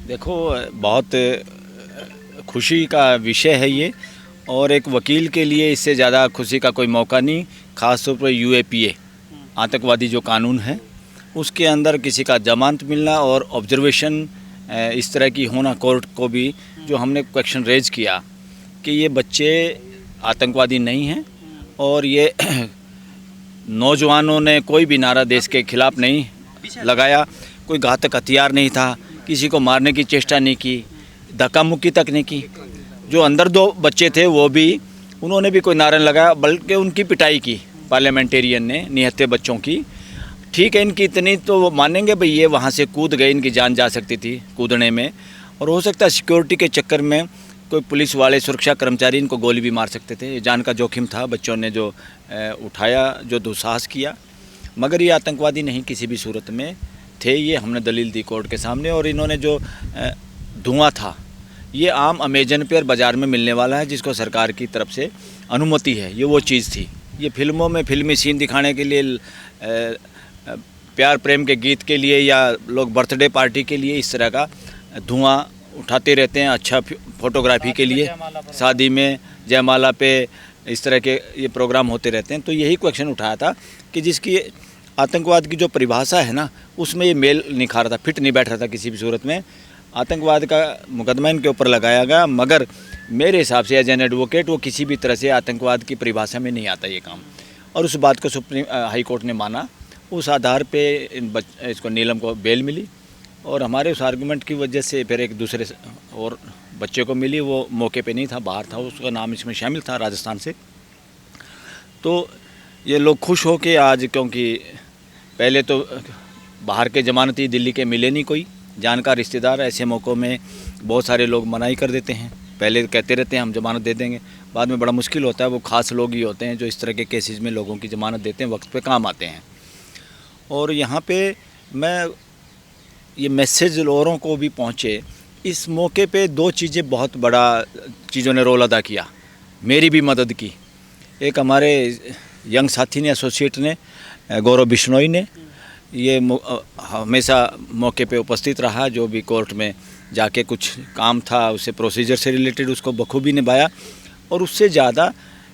देखो, बहुत खुशी का विषय है ये, और एक वकील के लिए इससे ज़्यादा खुशी का कोई मौका नहीं। ख़ास तौर पर यूएपीए आतंकवादी जो कानून है उसके अंदर किसी का जमानत मिलना और ऑब्जर्वेशन इस तरह की होना कोर्ट को भी, जो हमने क्वेश्चन रेज किया कि ये बच्चे आतंकवादी नहीं हैं और ये नौजवानों ने कोई भी नारा देश के खिलाफ नहीं लगाया, कोई घातक हथियार नहीं था, किसी को मारने की चेष्टा नहीं की, धक्का मुक्की तक नहीं की। जो अंदर दो बच्चे थे वो भी, उन्होंने भी कोई नारा नहीं लगाया, बल्कि उनकी पिटाई की पार्लियामेंटेरियन ने निहत्थे बच्चों की। ठीक है, इनकी इतनी तो वो मानेंगे भाई, ये वहाँ से कूद गए, इनकी जान जा सकती थी कूदने में, और हो सकता है सिक्योरिटी के चक्कर में कोई पुलिस वाले, सुरक्षा कर्मचारी इनको गोली भी मार सकते थे। ये जान का जोखिम था बच्चों ने जो उठाया, जो दुस्साहस किया, मगर ये आतंकवादी नहीं किसी भी सूरत में थे। ये हमने दलील दी कोर्ट के सामने। और इन्होंने जो धुआं था, ये आम अमेजन पे और बाज़ार में मिलने वाला है, जिसको सरकार की तरफ से अनुमति है। ये वो चीज़ थी। ये फिल्मों में फिल्मी सीन दिखाने के लिए, प्यार प्रेम के गीत के लिए, या लोग बर्थडे पार्टी के लिए इस तरह का धुआं उठाते रहते हैं, अच्छा फोटोग्राफी के लिए, शादी में, जयमाला पे इस तरह के ये प्रोग्राम होते रहते हैं। तो यही क्वेश्चन उठाया था कि जिसकी आतंकवाद की जो परिभाषा है ना, उसमें ये मेल नहीं खा रहा था, फिट नहीं बैठ रहा था किसी भी सूरत में। आतंकवाद का मुकदमा इनके ऊपर लगाया गया, मगर मेरे हिसाब से एज एन एडवोकेट वो किसी भी तरह से आतंकवाद की परिभाषा में नहीं आता ये काम। और उस बात को सुप्रीम हाई कोर्ट ने माना। उस आधार पे इसको नीलम को बेल मिली, और हमारे उस आर्गूमेंट की वजह से फिर एक दूसरे और बच्चे को मिली। वो मौके पे नहीं था, बाहर था, उसका नाम इसमें शामिल था राजस्थान से। तो ये लोग खुश हो के आज, क्योंकि पहले तो बाहर के जमानती दिल्ली के मिले नहीं कोई जानकार रिश्तेदार। ऐसे मौक़ों में बहुत सारे लोग मनाही कर देते हैं, पहले कहते रहते हैं हम जमानत दे देंगे, बाद में बड़ा मुश्किल होता है। वो ख़ास लोग ही होते हैं जो इस तरह के केसेस में लोगों की ज़मानत देते हैं, वक्त पे काम आते हैं। और यहाँ पे मैं ये मैसेज औरों को भी पहुँचे। इस मौके पे दो चीज़ें बहुत बड़ा चीज़ों ने रोल अदा किया, मेरी भी मदद की। एक हमारे यंग साथी ने, एसोसिएट ने, गौरव बिश्नोई ने, ये हमेशा मौके पे उपस्थित रहा। जो भी कोर्ट में जाके कुछ काम था उससे, प्रोसीजर से रिलेटेड, उसको बखूबी निभाया। और उससे ज़्यादा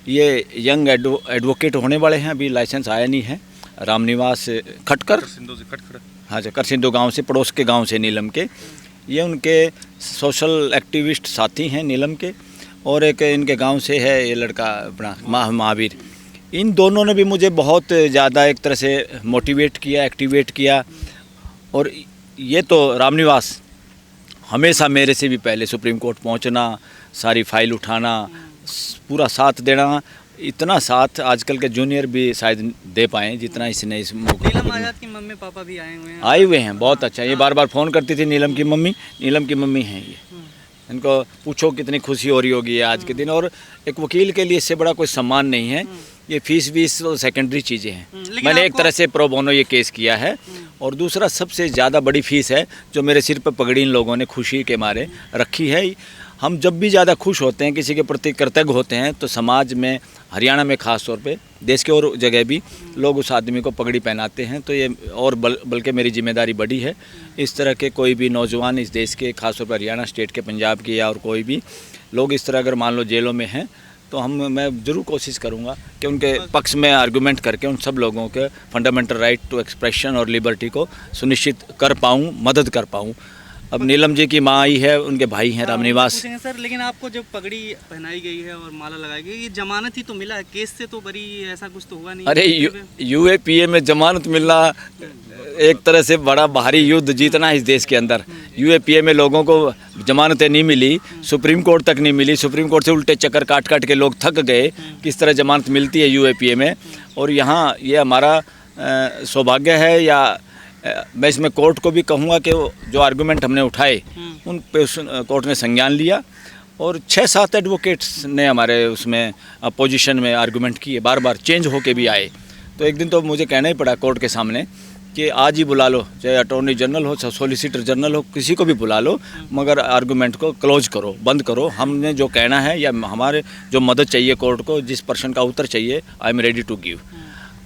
ये यंग एडवोकेट होने वाले हैं, अभी लाइसेंस आया नहीं है, रामनिवास खटकर, हाँ जी, करसिंदो गांव से, पड़ोस के गांव से नीलम के। ये उनके सोशल एक्टिविस्ट साथी हैं नीलम के। और एक इनके गांव से है ये लड़का अपना महावीर। इन दोनों ने भी मुझे बहुत ज़्यादा एक तरह से मोटिवेट किया, एक्टिवेट किया। और ये तो रामनिवास हमेशा मेरे से भी पहले सुप्रीम कोर्ट पहुंचना, सारी फाइल उठाना, पूरा साथ देना, इतना साथ आजकल के जूनियर भी शायद दे पाएँ जितना इसने इस मौके। नीलम आज़ाद की मम्मी पापा भी आए हुए हैं, बहुत अच्छा। ये बार बार फ़ोन करती थी नीलम की मम्मी हैं ये। इनको पूछो कितनी खुशी हो रही होगी ये आज के दिन। और एक वकील के लिए इससे बड़ा कोई सम्मान नहीं है। ये फीस वीस तो सेकेंडरी चीज़ें हैं। मैंने एक तरह से प्रो बोनो ये केस किया है। और दूसरा सबसे ज़्यादा बड़ी फीस है जो मेरे सिर पर पगड़ी इन लोगों ने खुशी के मारे रखी है। हम जब भी ज़्यादा खुश होते हैं, किसी के प्रति कृतज्ञ होते हैं, तो समाज में, हरियाणा में ख़ास तौर पे, देश के और जगह भी लोग उस आदमी को पगड़ी पहनाते हैं। तो ये और बल्कि मेरी जिम्मेदारी बड़ी है। इस तरह के कोई भी नौजवान इस देश के, ख़ास तौर पर हरियाणा स्टेट के, पंजाब के, या और कोई भी लोग इस तरह अगर मान लो जेलों में हैं, तो मैं ज़रूर कोशिश करूँगा कि उनके पक्ष में आर्गूमेंट करके उन सब लोगों के फंडामेंटल राइट टू एक्सप्रेशन और लिबर्टी को सुनिश्चित कर पाऊँ, मदद कर पाऊँ। अब नीलम जी की माँ आई है, उनके भाई हैं रामनिवास। सर, लेकिन आपको जब पगड़ी पहनाई गई है और माला लगाई गई, ये जमानत ही तो मिला है, केस से तो बरी ऐसा कुछ तो हुआ नहीं। अरे यूएपीए में जमानत मिलना एक तरह से बड़ा भारी युद्ध जीतना है इस देश के अंदर। यूएपीए में लोगों को जमानतें नहीं मिली, सुप्रीम कोर्ट तक नहीं मिली, सुप्रीम कोर्ट से उल्टे चक्कर काट काट के लोग थक गए। किस तरह जमानत मिलती है यूएपीए में। और यहाँ ये हमारा सौभाग्य है, या मैं इसमें कोर्ट को भी कहूँगा कि जो आर्गूमेंट हमने उठाए उन पे कोर्ट ने संज्ञान लिया। और 6-7 एडवोकेट्स ने हमारे उसमें अपोजिशन में आर्गूमेंट किए, बार बार चेंज होके भी आए। तो एक दिन तो मुझे कहना ही पड़ा कोर्ट के सामने कि आज ही बुला लो, चाहे अटॉर्नी जनरल हो, चाहे सोलिसिटर जनरल हो, किसी को भी बुला लो, मगर आर्गूमेंट को क्लोज करो, बंद करो। हमने जो कहना है, या हमारे जो मदद चाहिए कोर्ट को, जिस पर्सन का उत्तर चाहिए, I am ready to give.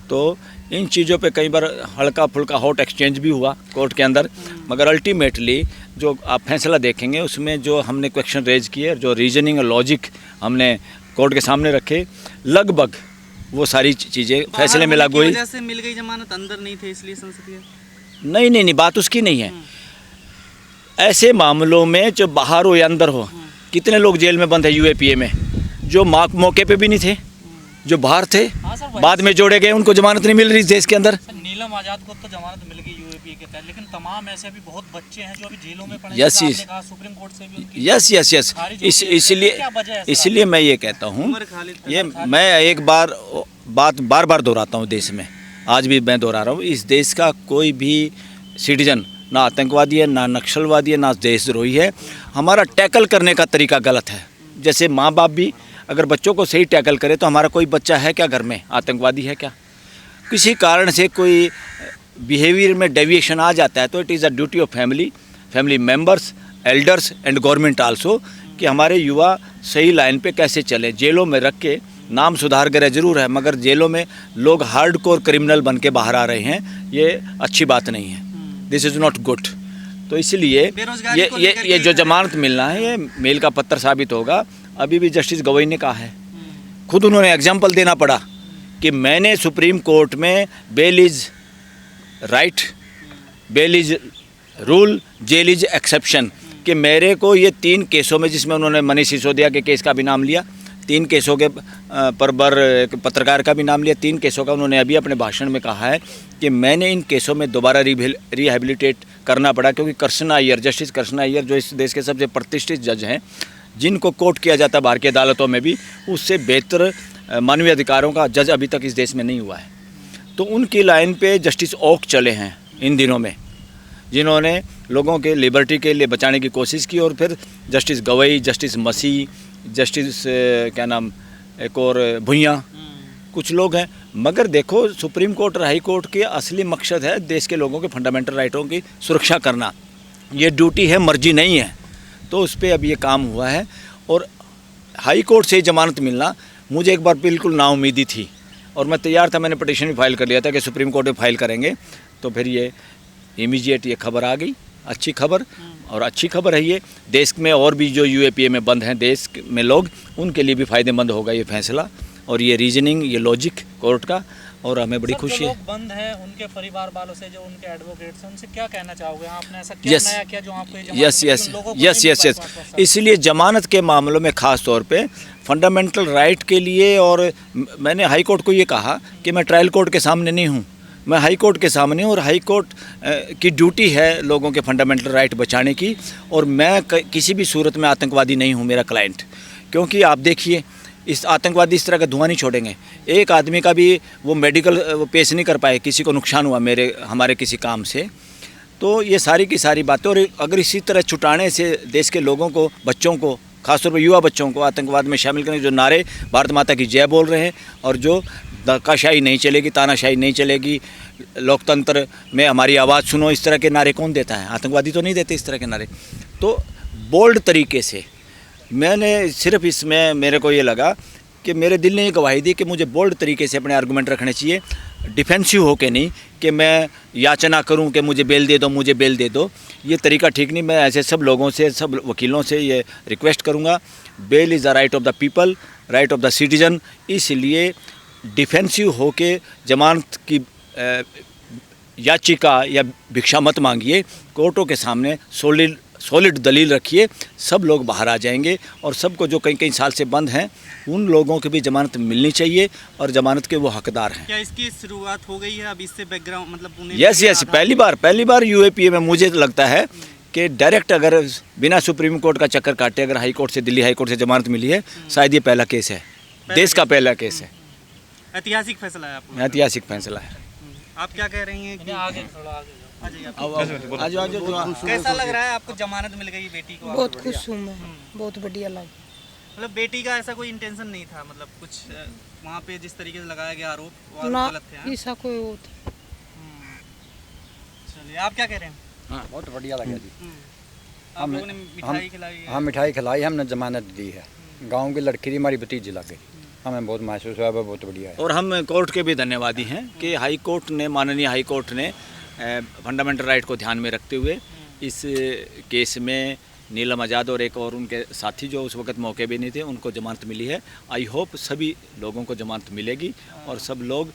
तो इन चीज़ों पे कई बार हल्का फुल्का हॉट एक्सचेंज भी हुआ कोर्ट के अंदर, मगर अल्टीमेटली जो आप फैसला देखेंगे उसमें जो हमने क्वेश्चन रेज किए, जो रीजनिंग और लॉजिक हमने कोर्ट के सामने रखे, लगभग वो सारी चीज़ें फैसले में लागू हुई। वजह से मिल गई जमानत, अंदर नहीं थे इसलिए संसदीय? नहीं, बात उसकी नहीं है। ऐसे मामलों में जो बाहर हो या अंदर हो, कितने लोग जेल में बंद है यूएपीए में, जो मौके पे भी नहीं थे, जो बाहर थे, बाद में जोड़े गए, उनको जमानत नहीं मिल रही देश के अंदर। नीलम आजाद को तो जमानत मिल गई यूएपीए के तहत, लेकिन तमाम ऐसे भी बहुत बच्चे हैं जो अभी जेलों में पड़े हैं। यस, आपने कहा सुप्रीम कोर्ट से भी उनकी यस, इसलिए मैं ये कहता हूँ, ये मैं एक बात बार दोहराता हूँ, देश में आज भी मैं दोहरा रहा हूँ, इस देश का कोई भी सिटीजन ना आतंकवादी है, ना नक्सलवादी है, ना देशद्रोही है। हमारा टैकल करने का तरीका गलत है। जैसे माँ बाप भी अगर बच्चों को सही टैकल करे, तो हमारा कोई बच्चा है क्या घर में आतंकवादी है क्या? किसी कारण से कोई बिहेवियर में डेविएशन आ जाता है तो it is a duty of family members, elders and government also, कि हमारे युवा सही लाइन पे कैसे चले। जेलों में रख के नाम सुधार गृह जरूर है, मगर जेलों में लोग हार्डकोर क्रिमिनल बन के बाहर आ रहे हैं, ये अच्छी बात नहीं है। This is not good. तो इसलिए ये जो जमानत मिलना है, ये मेल का पत्थर साबित होगा। अभी भी जस्टिस गवई ने कहा है, खुद उन्होंने एग्जाम्पल देना पड़ा कि मैंने सुप्रीम कोर्ट में bail is right, bail is rule, jail is exception, कि मेरे को ये 3 केसों में, जिसमें उन्होंने मनीष सिसोदिया के केस का भी नाम लिया, 3 केसों के परबर पत्रकार का भी नाम लिया, 3 केसों का उन्होंने अभी अपने भाषण में कहा है कि मैंने इन केसों में दोबारा रिहेबिलिटेट करना पड़ा, क्योंकि कृष्णा अय्यर, जस्टिस कृष्णा अय्यर, जो इस देश के सबसे प्रतिष्ठित जज हैं, जिनको कोर्ट किया जाता है बाहर की अदालतों में भी, उससे बेहतर मानवीय अधिकारों का जज अभी तक इस देश में नहीं हुआ है। तो उनकी लाइन पे जस्टिस ओक चले हैं इन दिनों में, जिन्होंने लोगों के लिबर्टी के लिए बचाने की कोशिश की, और फिर जस्टिस गवई, जस्टिस मसीह, जस्टिस क्या नाम, एक और भुइयाँ, कुछ लोग हैं। मगर देखो, सुप्रीम कोर्ट और हाई कोर्ट के असली मकसद है देश के लोगों के फंडामेंटल राइटों की सुरक्षा करना। ये ड्यूटी है, मर्जी नहीं है। तो उस पर अब ये काम हुआ है। और हाई कोर्ट से जमानत मिलना मुझे एक बार बिल्कुल नाउमीदी थी, और मैं तैयार था, मैंने पिटीशन भी फाइल कर लिया था कि सुप्रीम कोर्ट में फाइल करेंगे। तो फिर ये इमीडिएट ये खबर आ गई, अच्छी खबर, और अच्छी खबर है ये देश में, और भी जो यूएपीए में बंद हैं देश में लोग, उनके लिए भी फ़ायदेमंद होगा ये फैसला, और ये रीजनिंग, ये लॉजिक कोर्ट का, और हमें बड़ी खुशी है। लोग बंद हैं, उनके परिवार वालों से, जो उनके एडवोकेट्स हैं, उनसे क्या कहना चाहोगे? आपने ऐसा क्या नया किया जो आपको यस, इसलिए जमानत के मामलों में ख़ास तौर पे फंडामेंटल राइट के लिए, और मैंने हाई कोर्ट को ये कहा कि मैं ट्रायल कोर्ट के सामने नहीं हूँ, मैं हाई कोर्ट के सामने हूँ, और हाई कोर्ट की ड्यूटी है लोगों के फंडामेंटल राइट बचाने की, और मैं किसी भी सूरत में आतंकवादी नहीं हूँ मेरा क्लाइंट। क्योंकि आप देखिए, इस आतंकवादी इस तरह का धुआं नहीं छोड़ेंगे। एक आदमी का भी वो मेडिकल पेश नहीं कर पाए, किसी को नुकसान हुआ हमारे किसी काम से। तो ये सारी की सारी बातें, और अगर इसी तरह छुटाने से देश के लोगों को, बच्चों को, खासतौर पर युवा बच्चों को आतंकवाद में शामिल करने, जो नारे भारत माता की जय बोल रहे हैं, और जो धक्काशाही नहीं चलेगी, तानाशाही नहीं चलेगी, लोकतंत्र में हमारी आवाज़ सुनो, इस तरह के नारे कौन देता है? आतंकवादी तो नहीं देते इस तरह के नारे। तो बोल्ड तरीके से मैंने सिर्फ इसमें, मेरे को ये लगा कि मेरे दिल ने ये गवाही दी कि मुझे बोल्ड तरीके से अपने आर्गूमेंट रखने चाहिए, डिफेंसिव हो के नहीं कि मैं याचना करूं कि मुझे बेल दे दो, मुझे बेल दे दो। ये तरीका ठीक नहीं। मैं ऐसे सब लोगों से, सब वकीलों से ये रिक्वेस्ट करूंगा, bail is the right of the people, right of the citizen. इसलिए डिफेंसिव हो के जमानत की याचिका या भिक्षा मत मांगिए, कोर्टों के सामने सॉलिड दलील रखिए, सब लोग बाहर आ जाएंगे, और सबको जो कई साल से बंद हैं उन लोगों की भी जमानत मिलनी चाहिए, और जमानत के वो हकदार हैं। क्या इसकी शुरुआत हो गई है अब इससे? बैकग्राउंड मतलब यस, पहली बार यूएपीए में मुझे लगता है कि डायरेक्ट अगर बिना सुप्रीम कोर्ट का चक्कर काटे अगर हाई कोर्ट से, दिल्ली हाई कोर्ट से जमानत मिली है, शायद ये पहला केस है, देश का पहला केस है। ऐतिहासिक फैसला है आपको? ऐतिहासिक फैसला है। आप क्या कह रही हैं कि आगे थोड़ा आगे कैसा लग रहा है आपको? जमानत मिल गई बेटी को? बहुत खुश हूँ मैं, बहुत बढ़िया लगा। मतलब बेटी का ऐसा कोई इंटेंशन नहीं था, मतलब कुछ वहाँ पे जिस तरीके से लगाया गया आरोप, वो ना गलत थे? ऐसा कोई वो था। चलिए, आप क्या कह रहे हैं? हाँ, बहुत बढ़िया लगा जी। आप लोगों ने मिठाई खिलाई है? हाँ, मिठाई खिलाई, हमने जमानत दी है। गांव की लड़की थी, हमारी भतीजी लग गई। हमें बहुत महसूस हुआ, बहुत बढ़िया है। और हम कोर्ट के भी धन्यवादी हैं कि हाई कोर्ट ने, माननीय हाई कोर्ट ने फंडामेंटल राइट को ध्यान में रखते हुए इस केस में नीलम आज़ाद और एक और उनके साथी जो उस वक्त मौके भी नहीं थे, उनको जमानत मिली है। आई होप सभी लोगों को जमानत मिलेगी और सब लोग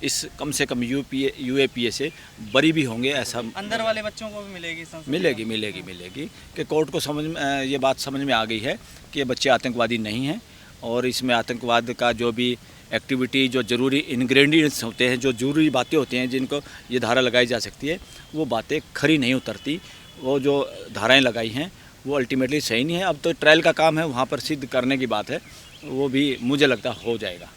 इस कम से कम यूएपीए से बरी भी होंगे, ऐसा अंदर वाले बच्चों को भी मिलेगी संस्कृति? मिलेगी कि कोर्ट को समझ में ये बात समझ में आ गई है कि ये बच्चे आतंकवादी नहीं हैं और इसमें आतंकवाद का जो भी एक्टिविटी, जो ज़रूरी इंग्रेडिएंट्स होते हैं, जो ज़रूरी बातें होती हैं जिनको ये धारा लगाई जा सकती है, वो बातें खरी नहीं उतरती। वो जो धाराएं लगाई हैं वो अल्टीमेटली सही नहीं है। अब तो ट्रायल का काम है, वहाँ पर सिद्ध करने की बात है, वो भी मुझे लगता हो जाएगा।